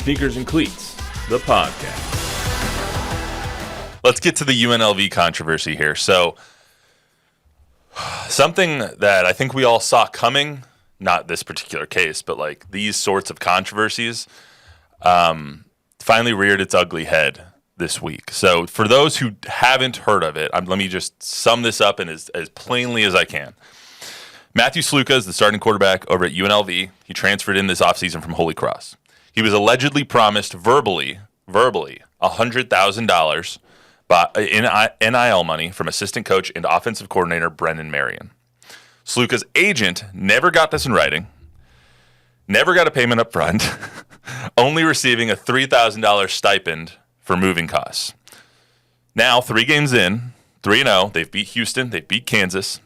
Sneakers and Cleats, the podcast. Let's get to the UNLV controversy here. So, something that I think we all saw coming, not this particular case, but like these sorts of controversies, finally reared its ugly head this week. So, for those who haven't heard of it, let me just sum this up in as plainly as I can. Matthew Sluka is the starting quarterback over at UNLV. He transferred in this offseason from Holy Cross. He was allegedly promised verbally $100,000 in NIL money from assistant coach and offensive coordinator Brendan Marion. Sluka's agent never got this in writing, never got a payment up front, only receiving a $3,000 stipend for moving costs. Now, 3 games in, 3-0, they've beat Houston, they've beat Kansas.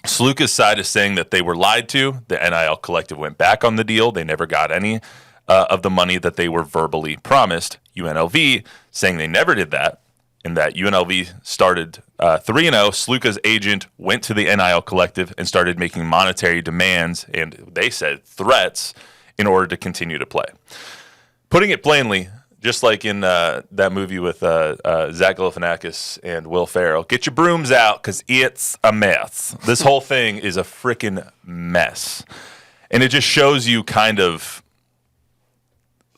Sluka's side is saying that they were lied to. The NIL collective went back on the deal. They never got any of the money that they were verbally promised. UNLV saying they never did that, and that UNLV started 3-0. Sluka's agent went to the NIL collective and started making monetary demands, and they said threats, in order to continue to play. Putting it plainly, just like in that movie with Zach Galifianakis and Will Ferrell, get your brooms out because it's a mess. This whole thing is a freaking mess. And it just shows you kind of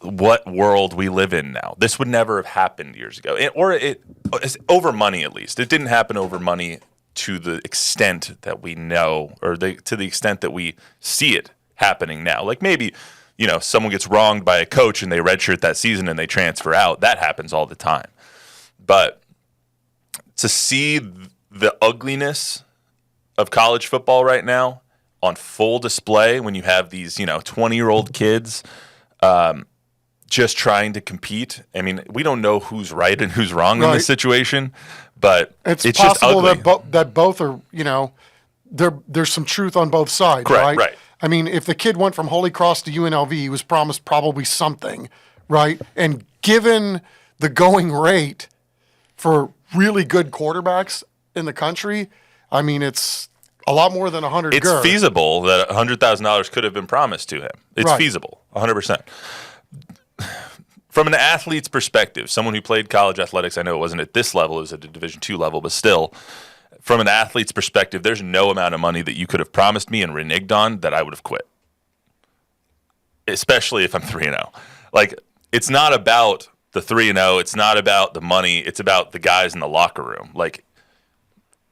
what world we live in now. This would never have happened years ago. It's over money, at least. It didn't happen over money to the extent that we know, or to the extent that we see it happening now. Like maybe, someone gets wronged by a coach and they redshirt that season and they transfer out. That happens all the time. But to see the ugliness of college football right now on full display when you have these, 20-year-old kids just trying to compete. I mean, we don't know who's right and who's wrong in this situation, but it's possible just ugly. that both are, there's some truth on both sides, Correct, right? I mean, if the kid went from Holy Cross to UNLV, he was promised probably something, right? And given the going rate for really good quarterbacks in the country, I mean, it's a lot more than 100. It's feasible that $100,000 could have been promised to him. It's feasible, 100%. From an athlete's perspective, someone who played college athletics, I know it wasn't at this level, it was at a Division II level, but still, from an athlete's perspective, there's no amount of money that you could have promised me and reneged on that I would have quit. Especially if I'm 3-0. Like, it's not about the 3-0, it's not about the money, it's about the guys in the locker room. Like,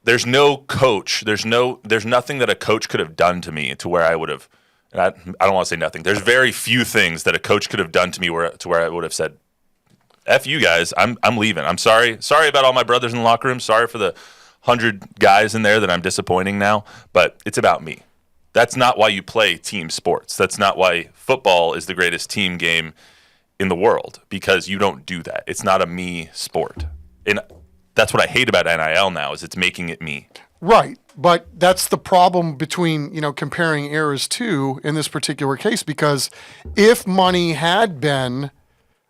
there's no coach, there's nothing that a coach could have done to me to where I would have, I don't want to say nothing. There's very few things that a coach could have done to me where I would have said, F you guys, I'm leaving. I'm sorry. Sorry about all my brothers in the locker room. Sorry for the 100 guys in there that I'm disappointing now, but it's about me. That's not why you play team sports. That's not why football is the greatest team game in the world, because you don't do that. It's not a me sport. And that's what I hate about NIL now, is it's making it me. Right. But that's the problem between, comparing eras too in this particular case, because if money had been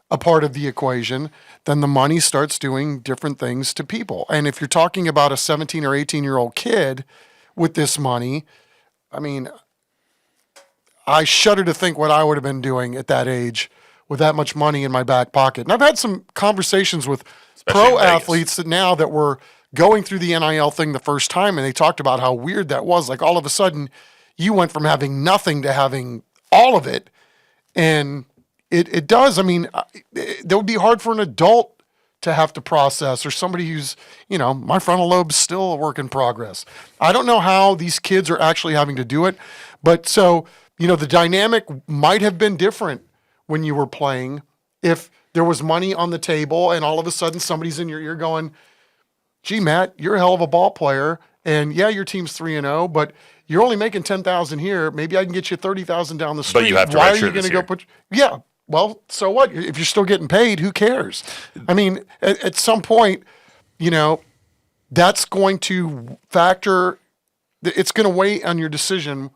a part of the equation, then the money starts doing different things to people. And if you're talking about a 17 or 18-year-old kid with this money, I mean, I shudder to think what I would have been doing at that age with that much money in my back pocket. And I've had some conversations with pro athletes that were going through the NIL thing the first time, and they talked about how weird that was. Like, all of a sudden, you went from having nothing to having all of it. And it does. I mean, that would be hard for an adult to have to process, or somebody who's, my frontal lobe's still a work in progress. I don't know how these kids are actually having to do it. But so, the dynamic might have been different when you were playing if there was money on the table and all of a sudden somebody's in your ear going, gee, Matt, you're a hell of a ball player, and yeah, your team's 3-0, but you're only making $10,000 here. Maybe I can get you $30,000 down the street. But you have to Why are redshirt you going to go put? Yeah, well, so what? If you're still getting paid, who cares? I mean, at some point, that's going to factor. It's going to weigh on your decision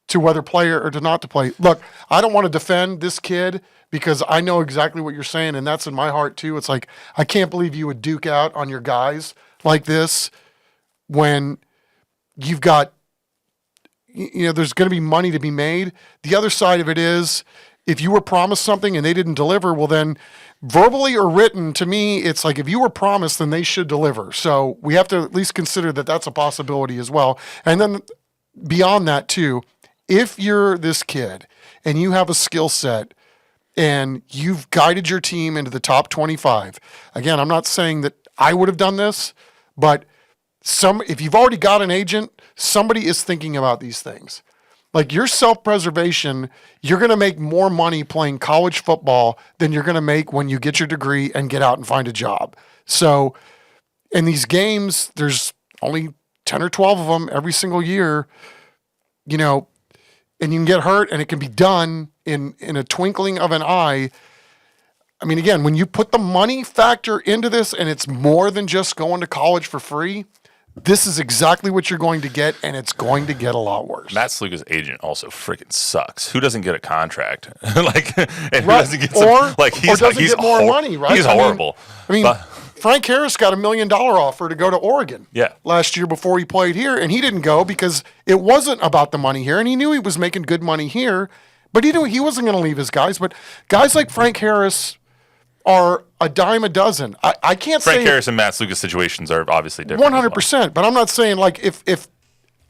to whether play or to not to play. Look, I don't want to defend this kid because I know exactly what you're saying, and that's in my heart too. It's like, I can't believe you would duke out on your guys like this when you've got, there's going to be money to be made. The other side of it is if you were promised something and they didn't deliver, well then verbally or written, to me, it's like if you were promised, then they should deliver. So we have to at least consider that that's a possibility as well. And then beyond that too, if you're this kid and you have a skill set and you've guided your team into the top 25, again, I'm not saying that I would have done this, but if you've already got an agent, somebody is thinking about these things. Like your self-preservation, you're going to make more money playing college football than you're going to make when you get your degree and get out and find a job. So in these games, there's only 10 or 12 of them every single year, and you can get hurt and it can be done in a twinkling of an eye. I mean, again, when you put the money factor into this and it's more than just going to college for free, this is exactly what you're going to get, and it's going to get a lot worse. Matt Sluka's agent also freaking sucks. Who doesn't get a contract? Who right. doesn't get get more money, right? He's horrible. I mean, Frank Harris got $1 million offer to go to Oregon last year before he played here, and he didn't go because it wasn't about the money here, and he knew he was making good money here, but he knew he wasn't going to leave his guys. But guys like Frank Harris are a dime a dozen. I can't say Frank Harris and Matt Sluka's situations are obviously different. 100%. But I'm not saying like if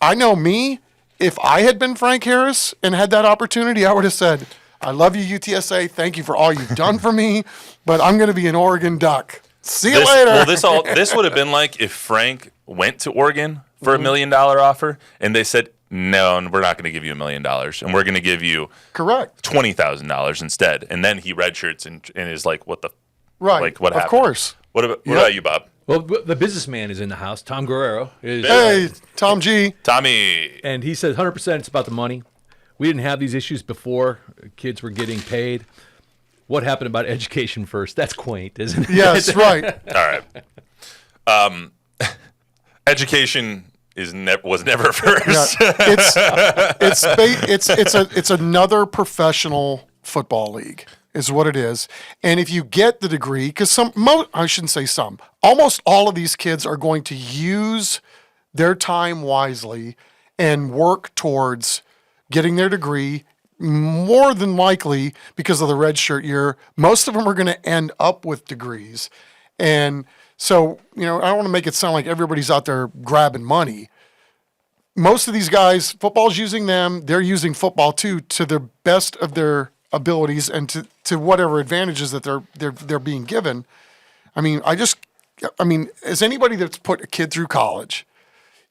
I know me, if I had been Frank Harris and had that opportunity, I would have said, I love you, UTSA. Thank you for all you've done for me, but I'm going to be an Oregon Duck. See you later. Well, this would have been like if Frank went to Oregon for $1 million offer and they said, no, we're not going to give you $1 million, and we're going to give you $20,000 instead. And then he redshirts and is like, "What the? Right? Like what happened?" Of course. What about you, Bob? Well, the businessman is in the house. Tom Guerrero is. Hey, Tom G. Tommy. And he says 100% it's about the money. We didn't have these issues before. Kids were getting paid. What happened about education first? That's quaint, isn't it? Yes, right. All right. Education was never first. Yeah, it's another professional football league is what it is. And if you get the degree, because almost all of these kids are going to use their time wisely and work towards getting their degree. More than likely, because of the red shirt year, most of them are going to end up with degrees. And so, I don't want to make it sound like everybody's out there grabbing money. Most of these guys, football's using them. They're using football too to the best of their abilities and to whatever advantages that they're being given. I mean, as anybody that's put a kid through college,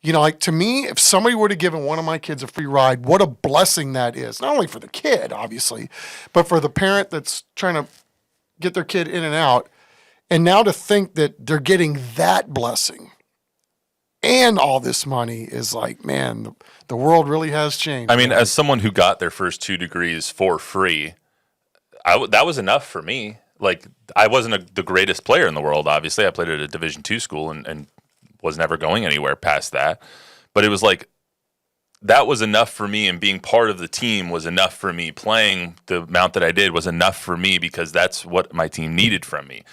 like to me, if somebody would have given one of my kids a free ride, what a blessing that is. Not only for the kid, obviously, but for the parent that's trying to get their kid in and out. And now to think that they're getting that blessing and all this money is like, man, the world really has changed. I mean, as someone who got their first 2 degrees for free, that was enough for me. Like, I wasn't the greatest player in the world, obviously. I played at a Division II school and was never going anywhere past that. But it was like, that was enough for me, and being part of the team was enough for me. Playing the amount that I did was enough for me because that's what my team needed from me.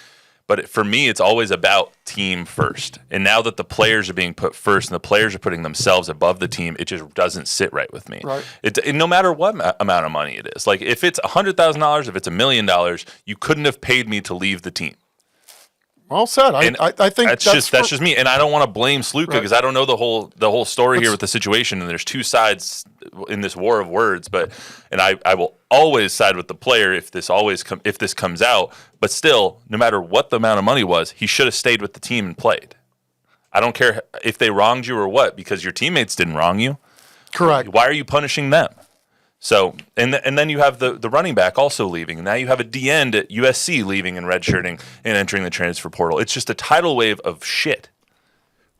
But for me, it's always about team first. And now that the players are being put first and the players are putting themselves above the team, it just doesn't sit right with me. Right. No matter what amount of money it is. Like, if it's $100,000, if it's $1 million, you couldn't have paid me to leave the team. Well said. I think that's just me, and I don't want to blame Sluka because I don't know the whole story here with the situation, and there's 2 sides in this war of words. And I will always side with the player if this comes out. But still, no matter what the amount of money was, he should have stayed with the team and played. I don't care if they wronged you or what, because your teammates didn't wrong you. Correct. Why are you punishing them? So, and then you have the running back also leaving. And now you have a D-end at USC leaving and redshirting and entering the transfer portal. It's just a tidal wave of shit.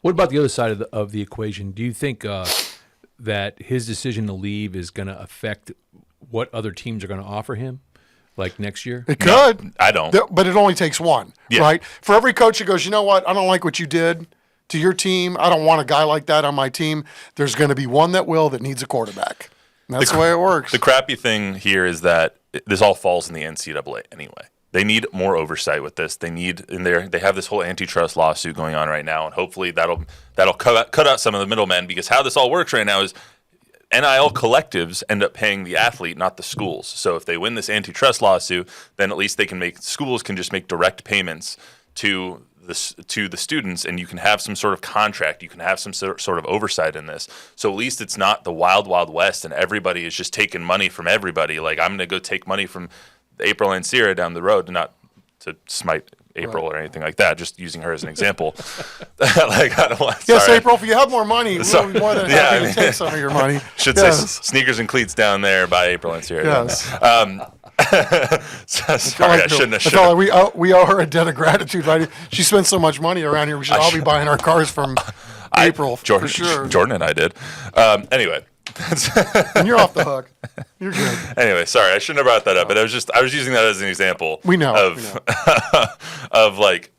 What about the other side of the equation? Do you think that his decision to leave is going to affect what other teams are going to offer him, like next year? It could. No, I don't. But it only takes one, right? For every coach that goes, you know what, I don't like what you did to your team. I don't want a guy like that on my team. There's going to be one that needs a quarterback. That's the way it works. The crappy thing here is that this all falls in the NCAA anyway. They need more oversight with this. They have this whole antitrust lawsuit going on right now, and hopefully that'll cut out some of the middlemen, because how this all works right now is NIL collectives end up paying the athlete, not the schools. So if they win this antitrust lawsuit, then at least schools can just make direct payments to the students, and you can have some sort of contract. You can have some sort of oversight in this. So at least it's not the wild, wild west, and everybody is just taking money from everybody. Like, I'm going to go take money from April and Sierra down the road, not to smite April or anything like that, just using her as an example. Like, I don't want, Yes, sorry. April, if you have more money, we'll be more than happy to take some of your money. Should Yes. say Sneakers and Cleats down there by April and Sierra. Yes. Sorry, I shouldn't have. I feel like we owe her a debt of gratitude, right? She spends so much money around here. We should all be buying our cars from April, Jordan, for sure. Jordan and I did. Anyway. And you're off the hook. You're good. Anyway, sorry, I shouldn't have brought that up, but I was using that as an example. We know. Of like,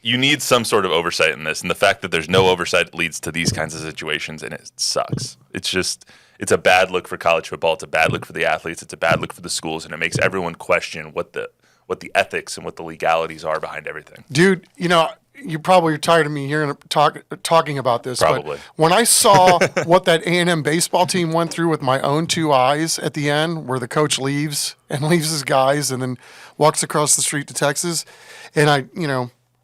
you need some sort of oversight in this, and the fact that there's no oversight leads to these kinds of situations, and it sucks. It's a bad look for college football. It's a bad look for the athletes. It's a bad look for the schools, and it makes everyone question what the ethics and what the legalities are behind everything. Dude, you probably are tired of me hearing talking about this. Probably. But when I saw what that A&M baseball team went through with my own two eyes at the end, where the coach leaves his guys and then walks across the street to Texas, and I,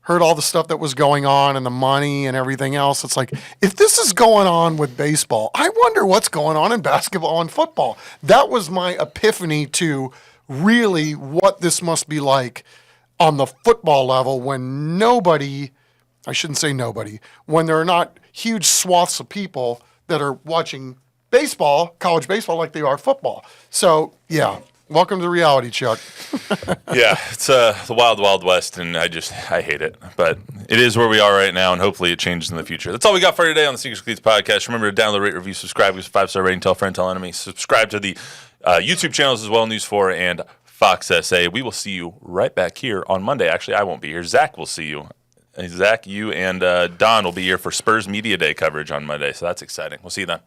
heard all the stuff that was going on and the money and everything else. It's like, if this is going on with baseball, I wonder what's going on in basketball and football. That was my epiphany to really what this must be like on the football level when when there are not huge swaths of people that are watching baseball, college baseball, like they are football. So, yeah. Welcome to reality, Chuck. Yeah, it's the wild, wild west, and I hate it. But it is where we are right now, and hopefully it changes in the future. That's all we got for today on the Sneakers and Cleats podcast. Remember to download, rate, review, subscribe, give us a 5-star rating, tell a friend, tell an enemy. Subscribe to the YouTube channels as well, News 4 and Fox SA. We will see you right back here on Monday. Actually, I won't be here. Zach will see you. Zach, you, and Don will be here for Spurs Media Day coverage on Monday, so that's exciting. We'll see you then.